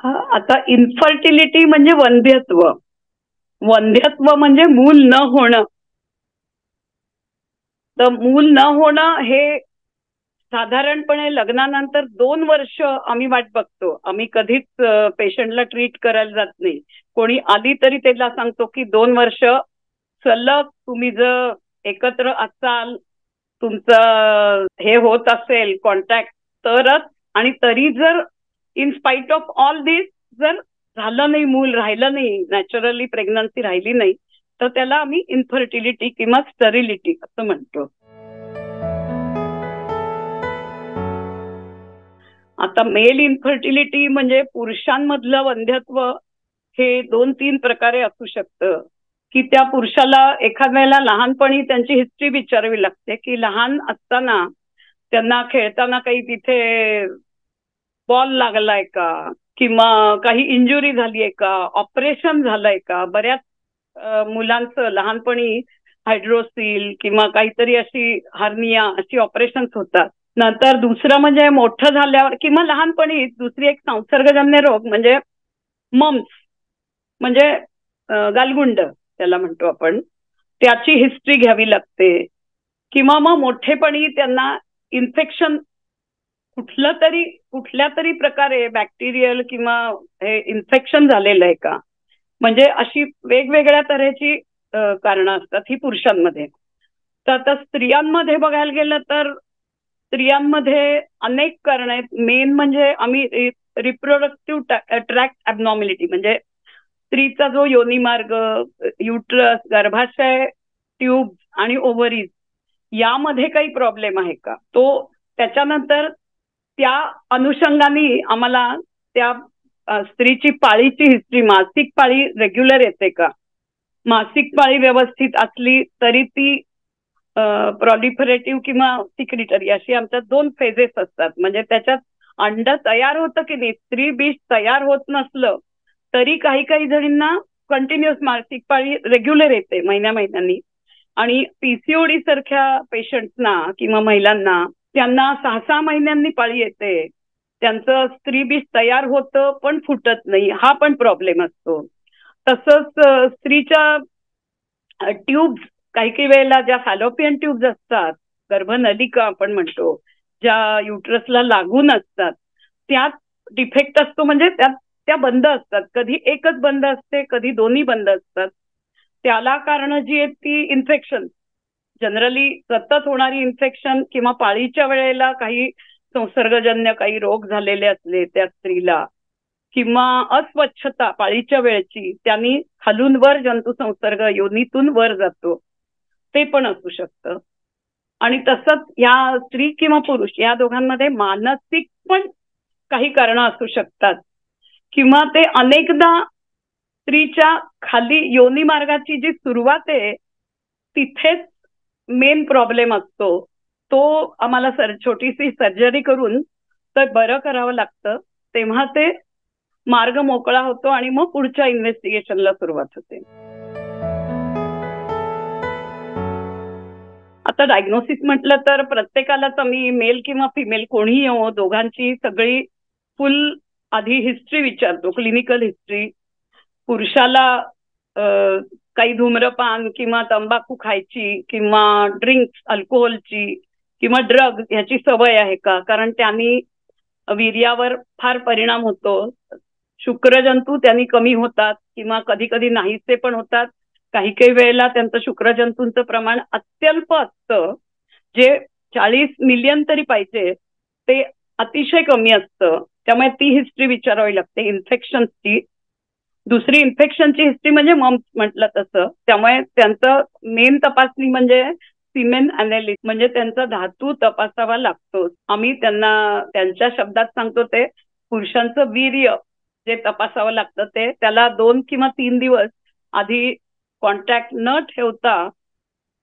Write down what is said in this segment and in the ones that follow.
आता इन्फर्टिलिटी म्हणजे वंध्यत्व. वंध्यत्व म्हणजे मूल न होणं. तर मूल न होणं हे साधारणपणे लग्नानंतर 2 वर्ष आम्ही वाट बघतो. आम्ही कधीच पेशंटला ट्रीट करायला जात नाही. कोणी आली तरी त्याला सांगतो की 2 वर्ष सलग तुम्ही जर एकत्र असाल, तुमचं हे होत असेल कॉन्टॅक्ट तरच. आणि तरी जर इन स्पाइट ऑफ ऑल दिस जर झालं नाही, मूल राहिलं नाही, नॅचरली प्रेग्नन्सी राहिली नाही, तर त्याला आम्ही इन्फर्टिलिटी किंवा स्टरिलिटी असं म्हणतो. आता मेल इन्फर्टिलिटी म्हणजे पुरुषांमधलं वंध्यत्व हे 2-3 प्रकारे असू शकतं. की त्या पुरुषाला एखाद्या वेळेला लहानपणी त्यांची हिस्ट्री विचारावी लागते की लहान असताना त्यांना खेळताना काही तिथे बॉल लागलाय का, किंवा काही इंजुरी झालीये का, ऑपरेशन झालंय का. बऱ्याच मुलांचं लहानपणी हायड्रोसील किंवा काहीतरी अशी हार्निया अशी ऑपरेशन्स होतात. नंतर दुसरं म्हणजे मोठं झाल्यावर किंवा लहानपणी दुसरी एक संसर्गजन्य रोग म्हणजे मम्स म्हणजे गालगुंड त्याला म्हणतो आपण, त्याची हिस्ट्री घ्यावी लागते. किंवा मग मोठेपणी त्यांना इन्फेक्शन कुठल्या तरी प्रकारे बॅक्टेरियल किंवा हे इन्फेक्शन झालेलं आहे का, म्हणजे अशी वेगवेगळ्या तऱ्हेची कारणं असतात ही पुरुषांमध्ये. तर आता स्त्रियांमध्ये बघायला गेलं तर स्त्रियांमध्ये अनेक कारणं आहेत. मेन म्हणजे आम्ही रिप्रोडक्टिव्ह ट्रॅक्ट ॲबनॉर्मॅलिटी म्हणजे स्त्रीचा जो योनिमार्ग, युट्रस, गर्भाशय, ट्यूब आणि ओव्हरीज यामध्ये काही प्रॉब्लेम आहे का, तो त्याच्यानंतर त्या अनुषंगाने आम्हाला त्या स्त्रीची पाळीची हिस्ट्री, मासिक पाळी रेग्युलर येते का, मासिक पाळी व्यवस्थित असली तरी ती प्रॉलिफरेटिव्ह किंवा सिक्रिटरी अशी आमच्यात 2 फेजेस असतात. म्हणजे त्याच्यात अंड तयार होतं की नाही, स्त्री बीज तयार होत नसलं तरी काही काही जणींना कंटिन्युअस मासिक पाळी रेग्युलर येते महिन्यांनी. आणि पीसीओडी सारख्या पेशंट्सना किंवा महिलांना त्यांना 6-6 महिन्यांनी पाळी येते. त्यांचं स्त्रीबीज तयार होतं पण फुटत नाही, हा पण प्रॉब्लेम असतो. तसंच स्त्रीच्या ट्यूब्स काही काही वेळेला ज्या फॅलोपियन ट्यूब्स असतात, गर्भनलिका आपण म्हणतो, ज्या युट्रसला लागून असतात, त्यात डिफेक्ट असतो. म्हणजे त्या बंद असतात. कधी एकच बंद असते, कधी दोन्ही बंद असतात. त्याला कारण जी आहेत ती इन्फेक्शन, जनरली सतत होणारी इन्फेक्शन किंवा पाळीच्या वेळेला काही संसर्गजन्य काही रोग झालेले असले त्या स्त्रीला, किंवा अस्वच्छता पाळीच्या वेळेची, त्यांनी खालून वर जंतुसंसर्ग योनीतून वर जातो, ते पण असू शकतं. आणि तसंच या स्त्री किंवा पुरुष या दोघांमध्ये मानसिक पण काही कारणं असू शकतात. किंवा ते अनेकदा स्त्रीच्या खाली योनी मार्गाची जी सुरुवात आहे तिथेच मेन प्रॉब्लेम असतो. तो आम्हाला छोटीशी सर्जरी करून तर बरं करावं लागतं, तेव्हा ते मार्ग मोकळा होतो आणि मग पुढच्या इन्व्हेस्टिगेशनला सुरुवात होते. आता डायग्नोसिस म्हटलं तर प्रत्येकालाच आम्ही मेल किंवा फिमेल कोणीही हो, दोघांची सगळी फुल आधी हिस्ट्री विचारतो, क्लिनिकल हिस्ट्री. पुरुषाला काही धूम्रपान किंवा तंबाखू खायची किंवा ड्रिंक्स अल्कोहोलची किंवा ड्रग ह्याची सवय आहे का, कारण त्यांनी वीर्यावर फार परिणाम होतो. शुक्रजंतू त्यांनी कमी होतात किंवा कधी कधी नाहीसे पण होतात. काही काही वेळेला त्यांचं शुक्रजंतूंचं प्रमाण अत्यल्प असतं, जे 40 मिलियन तरी पाहिजे ते अतिशय कमी असतं. त्यामुळे ती हिस्ट्री विचारावी लागते इन्फेक्शनची. दुसरी इन्फेक्शनची हिस्ट्री म्हणजे मम्स म्हटलं तसं. त्यामुळे त्यांचं मेन तपासणी म्हणजे सिमेन अनालिसिस म्हणजे त्यांचा धातू तपासावा लागतो. आम्ही त्यांना त्यांच्या शब्दात सांगतो ते पुरुषांचं वीर्य जे तपासावं लागतं ते त्याला 2 किंवा 3 दिवस आधी कॉन्टॅक्ट न ठेवता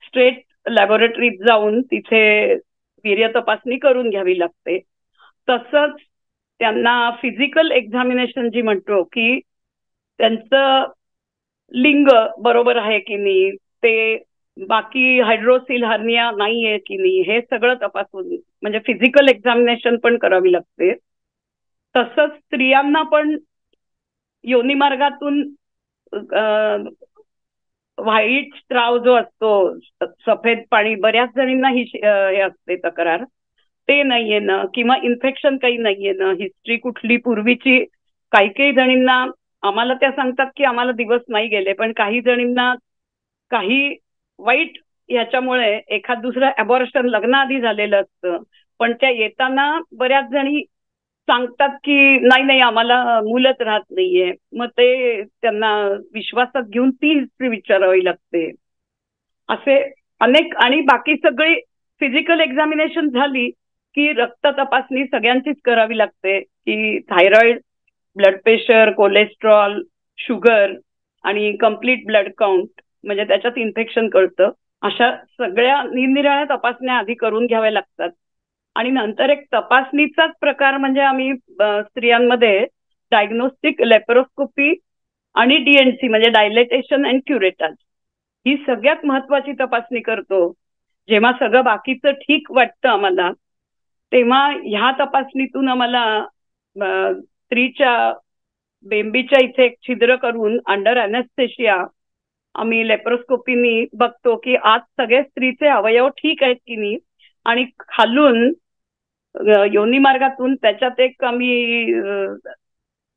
स्ट्रेट लॅबोरेटरीत जाऊन तिथे वीर्य तपासणी करून घ्यावी लागते. तसंच त्यांना फिजिकल एक्झामिनेशन जी म्हणतो की त्यांचं लिंग बरोबर आहे की नाही, ते बाकी हायड्रोसिल हार्निया नाही आहे की नाही, हे सगळं तपासून म्हणजे फिजिकल एक्झामिनेशन पण करावी लागते. तसंच स्त्रियांना पण योनिमार्गातून व्हाईट स्त्राव जो असतो, सफेद पाणी, बऱ्याच जणींना ही हे असते तक्रार, ते नाहीये ना, किंवा इन्फेक्शन काही नाहीये ना, हिस्ट्री कुठली पूर्वीची. काही काही जणींना आम्हाला त्या सांगतात की आम्हाला दिवस नाही गेले, पण काही जणींना काही वाईट ह्याच्यामुळे एखाद दुसरं अबॉर्शन लग्नाआधी झालेलं असतं, पण त्या येताना बऱ्याच जणी सांगतात की नाही नाही आम्हाला मूलच राहत नाहीये. मग ते त्यांना विश्वासात घेऊन ती हिस्ट्री विचारावी लागते. असे अनेक. आणि बाकी सगळी फिजिकल एक्झामिनेशन झाली की रक्त तपासणी सगळ्यांचीच करावी लागते, की thyroid, blood pressure, cholesterol, sugar आणि कम्प्लीट ब्लड काउंट, म्हणजे त्याच्यात इन्फेक्शन कळतं. अशा सगळ्या निरनिराळ्या तपासण्या आधी करून घ्याव्या लागतात. आणि नंतर एक तपासणीचाच प्रकार म्हणजे आम्ही स्त्रियांमध्ये डायग्नोस्टिक लेप्रोस्कोपी आणि डीएनसी म्हणजे डायलेटेशन अँड क्युरेटाज ही सगळ्यात महत्वाची तपासणी करतो. जेव्हा सगळं बाकीचं ठीक वाटतं आम्हाला, तेव्हा ह्या तपासणीतून आम्हाला स्त्रीच्या बेंबीच्या इथे एक छिद्र करून अंडर अॅनेस्थेशिया आम्ही लेप्रोस्कोपीनी बघतो की आज सगळे स्त्रीचे अवयव ठीक आहेत की नाही. आणि खालून योनिमार्गातून त्याच्यात एक आम्ही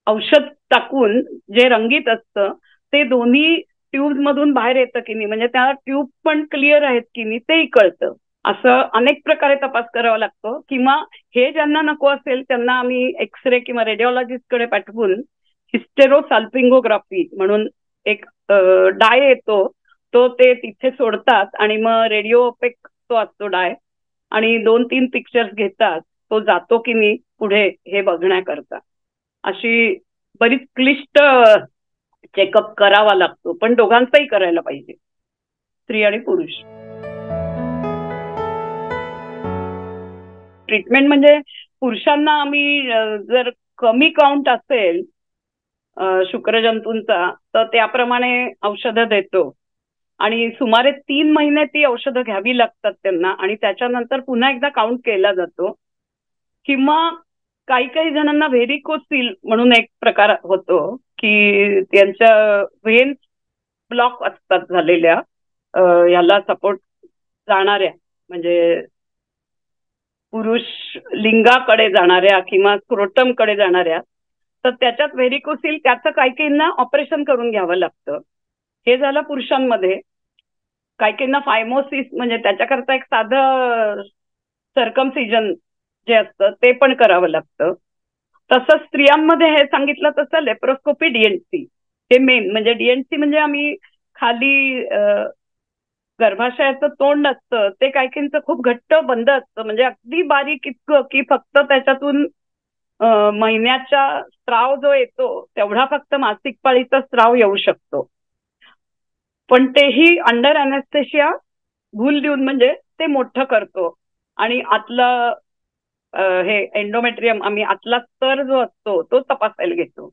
औषध टाकून जे रंगीत असतं ते दोन्ही ट्यूब मधून बाहेर येतं की नाही, म्हणजे त्या ट्यूब पण क्लिअर आहेत की नाही तेही कळतं. असं अनेक प्रकारे तपास करावा लागतो. किंवा हे ज्यांना नको असेल त्यांना आम्ही एक्सरे किंवा रेडिओलॉजिस्टकडे पाठवून हिस्टेरोसाल्पिंगोग्राफी म्हणून एक डाय येतो, तो ते तिथे सोडतात आणि मग रेडिओपेक तो असतो डाय, आणि 2-3 पिक्चर्स घेतात, तो जातो की नाही पुढे हे बघण्याकरता. अशी बरीच क्लिष्ट चेकअप करावा लागतो, पण दोघांचाही करायला पाहिजे, स्त्री आणि पुरुष. ट्रीटमेंट म्हणजे पुरुषांना आम्ही जर कमी काउंट असेल शुक्रजंतूंचा तर त्याप्रमाणे औषधं देतो. आणि सुमारे 3 महिने ती औषधं घ्यावी लागतात त्यांना, आणि त्याच्यानंतर पुन्हा एकदा काउंट केला जातो. किंवा काही काही जणांना व्हेरिकोसिल म्हणून एक प्रकार होतो की त्यांच्या व्हेन्स ब्लॉक असतात झालेल्या, याला सपोर्ट जाणाऱ्या, म्हणजे पुरुष लिंगाकडे जाणाऱ्या किंवा स्क्रोटमकडे जाणाऱ्या, तर त्याच्यात व्हेरिकोसिल, त्याचं काही काहींना ऑपरेशन करून घ्यावं लागतं. हे झालं पुरुषांमध्ये. काही काहींना फायमोसिस म्हणजे त्याच्याकरता एक साधं सर्कमसिजन जे असतं ते पण करावं लागतं. तसंच स्त्रियांमध्ये हे सांगितलं तसं लेप्रोस्कोपी, डीएनसी हे मेन. म्हणजे डीएनसी म्हणजे आम्ही खाली गर्भाशयाचं तोंड असतं ते काही काहींचं खूप घट्ट बंद असतं, म्हणजे अगदी बारीक इतकं की फक्त त्याच्यातून महिन्याचा स्त्राव जो येतो तेवढा फक्त मासिक पाळीचा स्त्राव येऊ शकतो. पण तेही अंडर अॅनेस्थेशिया भूल देऊन म्हणजे ते मोठं करतो. आणि आतलं हे एंडोमेट्रियम आम्ही आतला स्तर जो असतो तो तपासायला घेतो.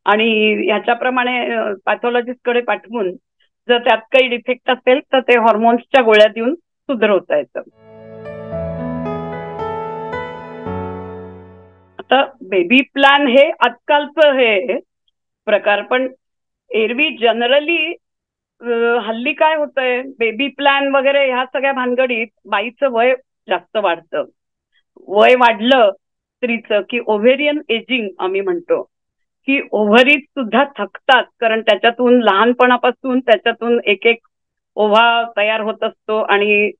आणि ह्याच्याप्रमाणे पॅथॉलॉजिस्टकडे पाठवून जर त्यात काही डिफेक्ट असेल तर ते हॉर्मोन्सच्या गोळ्या देऊन सुधारवता येतं. आता बेबी प्लॅन हे आजकालचं हे प्रकार, पण एरवी जनरली हल्ली काय होतंय, बेबी प्लॅन वगैरे ह्या सगळ्या भानगडीत बाईचं वय जास्त वाढतं. वय वाढलं स्त्रीचं की ओव्हेरियन एजिंग आम्ही म्हणतो, की ओव्हरीज सुद्धा थकतात, कारण त्याच्यातून लहानपणापासून त्याच्यातून एक एक ओव्हा तयार होत असतो आणि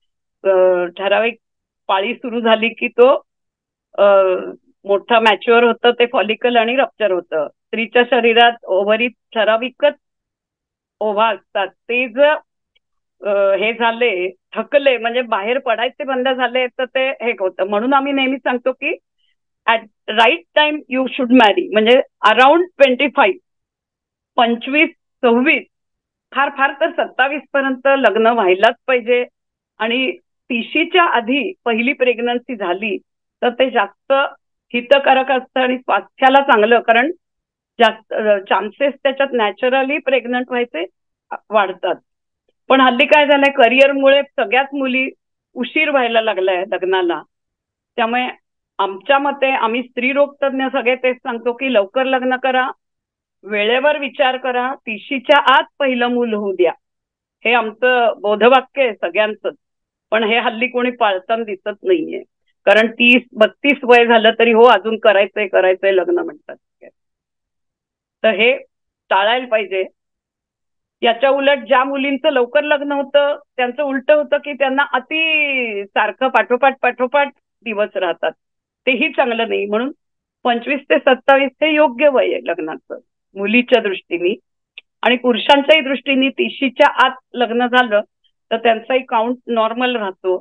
ठराविक पाळी सुरू झाली की तो मोठा मॅच्युअर होतं ते फॉलिकल आणि रप्चर होतं. स्त्रीच्या शरीरात ओव्हरीज ठराविकच ओव्हा असतात, ते जर हे झाले, थकले म्हणजे बाहेर पडायचे बंद झाले तर ते हे होतं. म्हणून आम्ही नेहमी सांगतो की at right time you should marry, म्हणजे अराउंड 25, 25-26, फार फार तर 27 पर्यंत लग्न व्हायलाच पाहिजे. आणि 30च्या आधी पहिली प्रेग्नन्सी झाली तर ते जास्त हितकारक असतं आणि स्वास्थ्याला चांगलं, कारण जास्त चान्सेस त्याच्यात नॅचरली प्रेग्नंट व्हायचे वाढतात. पण हल्ली काय झालंय, करिअरमुळे सगळ्याच मुली उशीर व्हायला लागलाय लग्नाला. त्यामुळे आमच्या मते आम्ही स्त्रीरोग तज्ञ सगळे तेच सांगतो की लवकर लग्न करा, वेळेवर विचार करा, 30च्या आत पहिलं मूल होऊ द्या. हे आमचं बोधवाक्य आहे सगळ्यांचं. पण हे हल्ली कोणी पाळताना दिसत नाहीये. कारण 30-32 वय झालं तरी हो अजून करायचंय लग्न म्हणतात. तर हे टाळायला पाहिजे. याच्या उलट ज्या मुलींचं लवकर लग्न होतं त्यांचं उलट होतं की त्यांना अति सारखं पाठोपाठ दिवस राहतात. तेही चांगलं नाही. म्हणून 25 ते 27 हे योग्य वय आहे लग्नाचं मुलीच्या दृष्टीने. आणि पुरुषांच्याही दृष्टीने 30च्या आत लग्न झालं तर त्यांचाही काउंट नॉर्मल राहतो.